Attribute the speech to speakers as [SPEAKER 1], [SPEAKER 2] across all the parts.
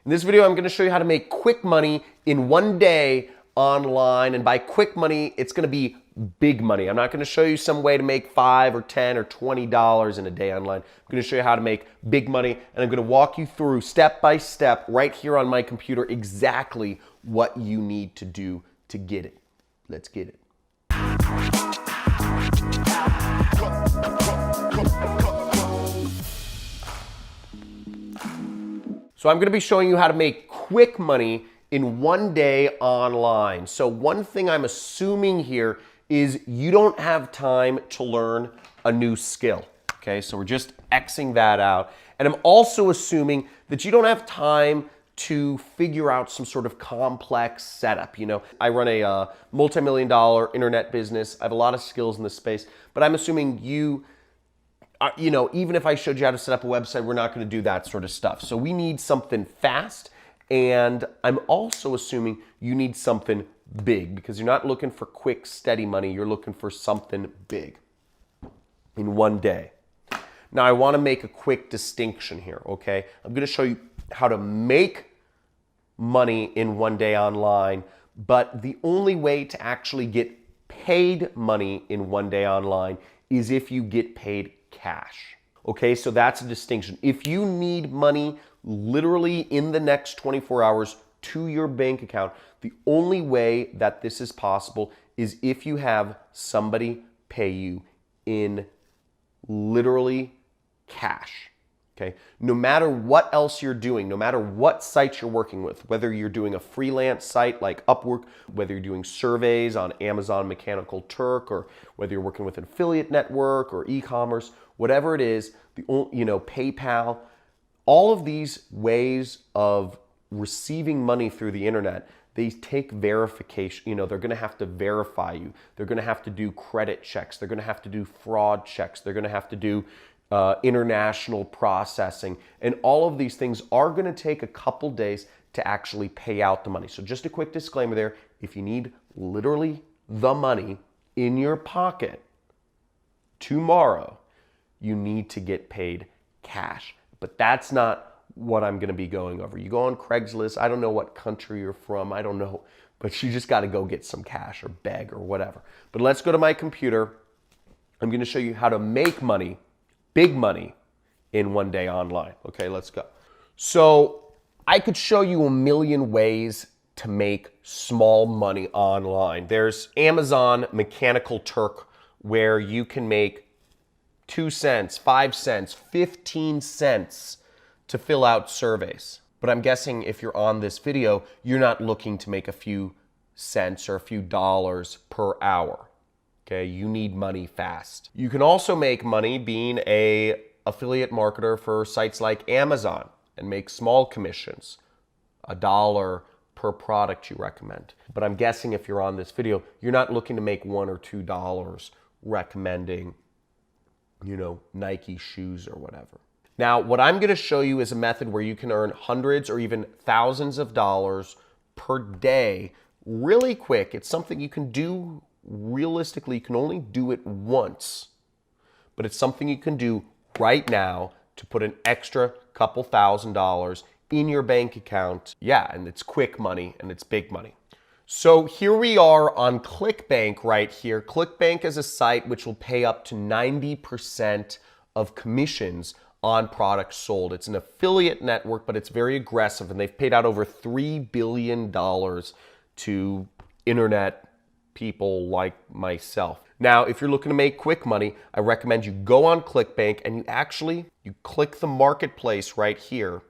[SPEAKER 1] In this video, I'm going to show you how to make quick money in one day online. And by quick money, it's going to be big money. I'm not going to show you some way to make $5 or $10 or $20 in a day online. I'm going to show you how to make big money, and I'm going to walk you through step by step right here on my computer exactly what you need to do to get it. Let's get it. So I'm going to be showing you how to make quick money in one day online. So one thing I'm assuming here is you don't have time to learn a new skill. Okay, so we're just Xing that out. And I'm also assuming that you don't have time to figure out some sort of complex setup. You know, I run a multi-million-dollar internet business. I have a lot of skills in this space, but I'm assuming you know, even if I showed you how to set up a website, we're not going to do that sort of stuff. So we need something fast, and I'm also assuming you need something big because you're not looking for quick, steady money. You're looking for something big in one day. Now, I want to make a quick distinction here, okay? I'm going to show you how to make money in one day online, but the only way to actually get paid money in one day online is if you get paid cash. Okay, so that's a distinction. If you need money literally in the next 24 hours to your bank account, the only way that this is possible is if you have somebody pay you in literally cash. Okay, no matter what else you're doing, no matter what sites you're working with, whether you're doing a freelance site like Upwork, whether you're doing surveys on Amazon Mechanical Turk, or whether you're working with an affiliate network or e-commerce, whatever it is, PayPal, all of these ways of receiving money through the internet, they take verification. They're going to have to verify you. They're going to have to do credit checks. They're going to have to do fraud checks. They're going to have to do international processing, and all of these things are going to take a couple days to actually pay out the money. So just a quick disclaimer there, if you need literally the money in your pocket tomorrow, you need to get paid cash. But that's not what I'm going to be going over. You go on Craigslist, I don't know what country you're from, I don't know, but you just got to go get some cash or beg or whatever. But let's go to my computer. I'm going to show you how to make money, big money, in one day online. Okay, let's go. So I could show you a million ways to make small money online. There's Amazon Mechanical Turk, where you can make 2 cents, 5 cents, 15 cents to fill out surveys. But I'm guessing if you're on this video, you're not looking to make a few cents or a few dollars per hour. Okay, you need money fast. You can also make money being an affiliate marketer for sites like Amazon and make small commissions, $1 per product you recommend. But I'm guessing if you're on this video, you're not looking to make $1 or $2 recommending, Nike shoes or whatever. Now, what I'm going to show you is a method where you can earn hundreds or even thousands of dollars per day really quick. It's something you can do. Realistically, you can only do it once, but it's something you can do right now to put an extra couple $1,000s in your bank account. Yeah, and it's quick money and it's big money. So here we are on Quickbank right here. Quickbank is a site which will pay up to 90% of commissions on products sold. It's an affiliate network, but it's very aggressive, and they've paid out over $3 billion to internet people like myself. Now, if you're looking to make quick money, I recommend you go on Quickbank and you click the marketplace right here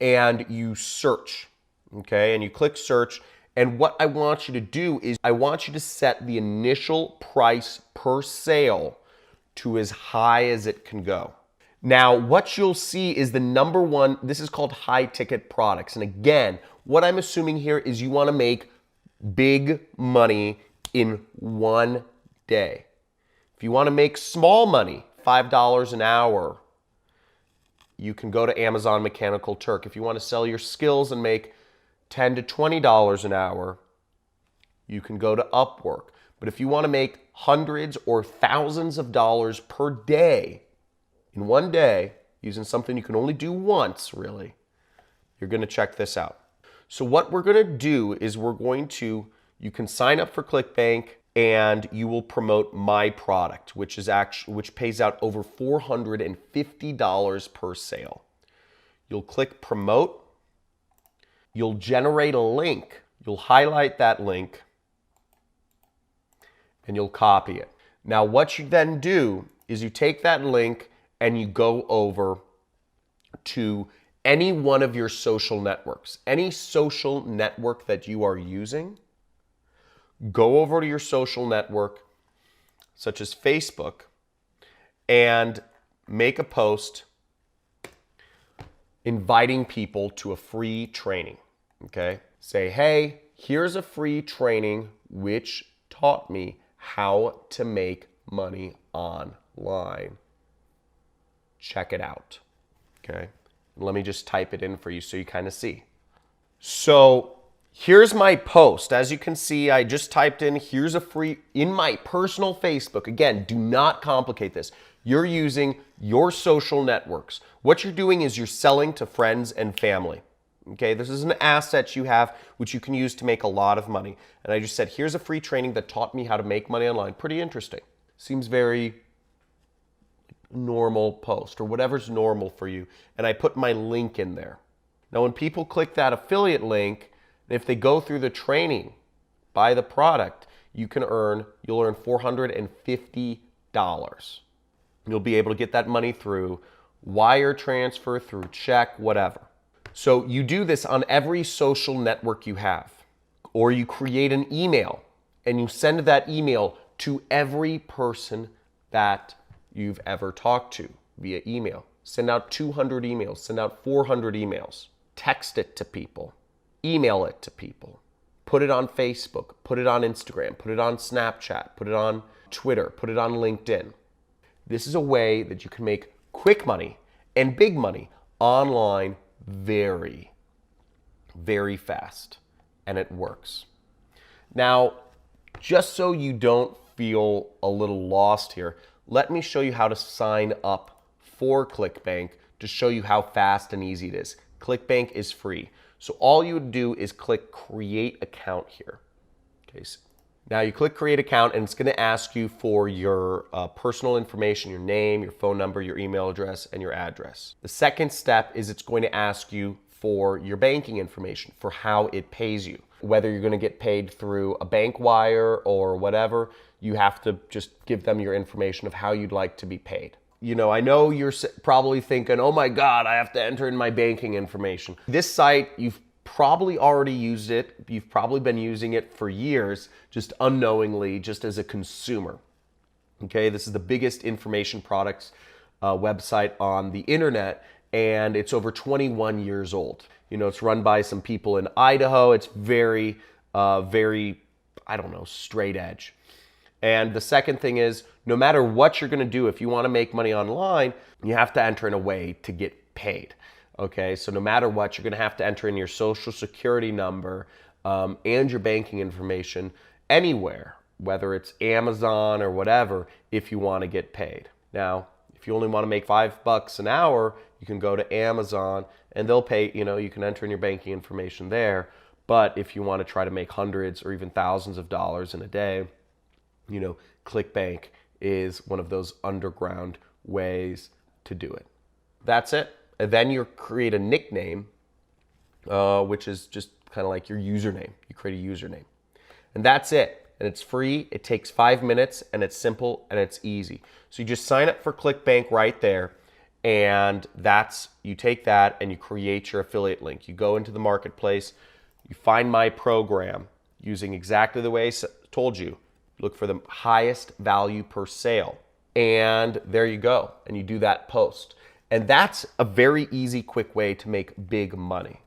[SPEAKER 1] and you search, okay? And you click search, and what I want you to do is I want you to set the initial price per sale to as high as it can go. Now, what you'll see is the number one, this is called high ticket products. And again, what I'm assuming here is you want to make big money in one day. If you want to make small money, $5 an hour, you can go to Amazon Mechanical Turk. If you want to sell your skills and make $10 to $20 an hour, you can go to Upwork. But if you want to make hundreds or thousands of dollars per day, in one day, using something you can only do once, really, You're going to check this out. So what we're going to do is you can sign up for Quickbank and you will promote my product, which pays out over $450 per sale. You'll click promote. You'll generate a link. You'll highlight that link and you'll copy it. Now what you then do is you take that link and you go over to any one of your social networks. Any social network that you are using, go over to your social network, such as Facebook, and make a post inviting people to a free training, okay? Say, hey, here's a free training which taught me how to make money online. Check it out, okay? Let me just type it in for you so you kind of see. So here's my post. As you can see, I just typed in, here's a free, in my personal Facebook. Again, do not complicate this. You're using your social networks. What you're doing is you're selling to friends and family. Okay, this is an asset you have which you can use to make a lot of money. And I just said, here's a free training that taught me how to make money online. Pretty interesting. Seems very normal post or whatever's normal for you. And I put my link in there. Now, when people click that affiliate link, if they go through the training, buy the product, you'll earn $450. You'll be able to get that money through wire transfer, through check, whatever. So you do this on every social network you have, or you create an email and you send that email to every person that you've ever talked to via email. Send out 200 emails, send out 400 emails, text it to people, email it to people, put it on Facebook, put it on Instagram, put it on Snapchat, put it on Twitter, put it on LinkedIn. This is a way that you can make quick money and big money online very, very fast, and it works. Now, just so you don't feel a little lost here, let me show you how to sign up for Quickbank to show you how fast and easy it is. Quickbank is free. So all you would do is click create account here. Okay, so now you click create account and it's going to ask you for your personal information, your name, your phone number, your email address, and your address. The second step is it's going to ask you for your banking information, for how it pays you. Whether you're going to get paid through a bank wire or whatever, you have to just give them your information of how you'd like to be paid. You know, I know you're probably thinking, oh my God, I have to enter in my banking information. This site, you've probably already used it. You've probably been using it for years, just unknowingly, just as a consumer. Okay, this is the biggest information products website on the internet, and it's over 21 years old. You know, it's run by some people in Idaho. It's very, I don't know, straight edge. And the second thing is, no matter what you're going to do, if you want to make money online, you have to enter in a way to get paid. Okay, so no matter what, you're going to have to enter in your social security number and your banking information anywhere, whether it's Amazon or whatever, if you want to get paid. Now, if you only want to make $5 an hour, you can go to Amazon and they'll pay, you know, you can enter in your banking information there. But if you want to try to make hundreds or even thousands of dollars in a day, you know, Quickbank is one of those underground ways to do it. That's it. And then you create a nickname, which is just kind of like your username. You create a username. And that's it. And it's free. It takes 5 minutes and it's simple and it's easy. So you just sign up for Quickbank right there. And you take that and you create your affiliate link. You go into the marketplace, you find my program using exactly the way I told you. Look for the highest value per sale. And there you go. And you do that post. And that's a very easy, quick way to make big money.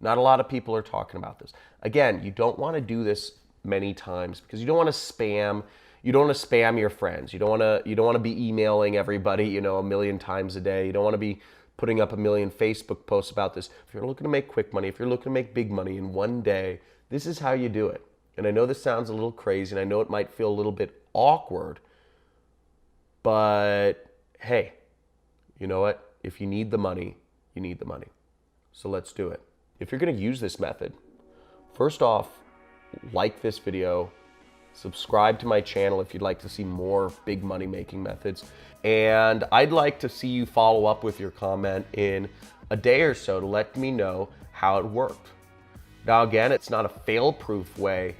[SPEAKER 1] Not a lot of people are talking about this. Again, you don't want to do this many times because you don't want to spam. You don't want to spam your friends. You don't want to be emailing everybody, you know, 1,000,000 times a day. You don't want to be putting up 1,000,000 Facebook posts about this. If you're looking to make quick money, if you're looking to make big money in one day, this is how you do it. And I know this sounds a little crazy, and I know it might feel a little bit awkward, but hey, you know what? If you need the money, you need the money. So let's do it. If you're gonna use this method, first off, like this video, subscribe to my channel if you'd like to see more big money making methods. And I'd like to see you follow up with your comment in a day or so to let me know how it worked. Now again, it's not a fail-proof way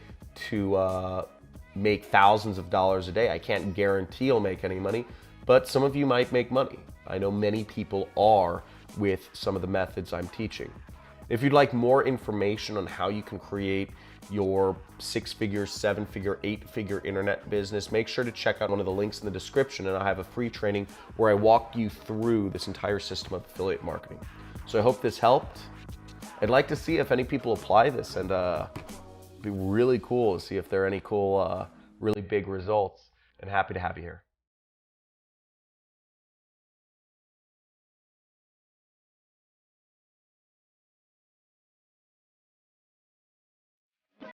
[SPEAKER 1] to make thousands of dollars a day. I can't guarantee you'll make any money, but some of you might make money. I know many people are with some of the methods I'm teaching. If you'd like more information on how you can create your 6-figure, 7-figure, 8-figure internet business, make sure to check out one of the links in the description, and I have a free training where I walk you through this entire system of affiliate marketing. So I hope this helped. I'd like to see if any people apply this, and it'd be really cool to see if there are any cool, really big results, and happy to have you here.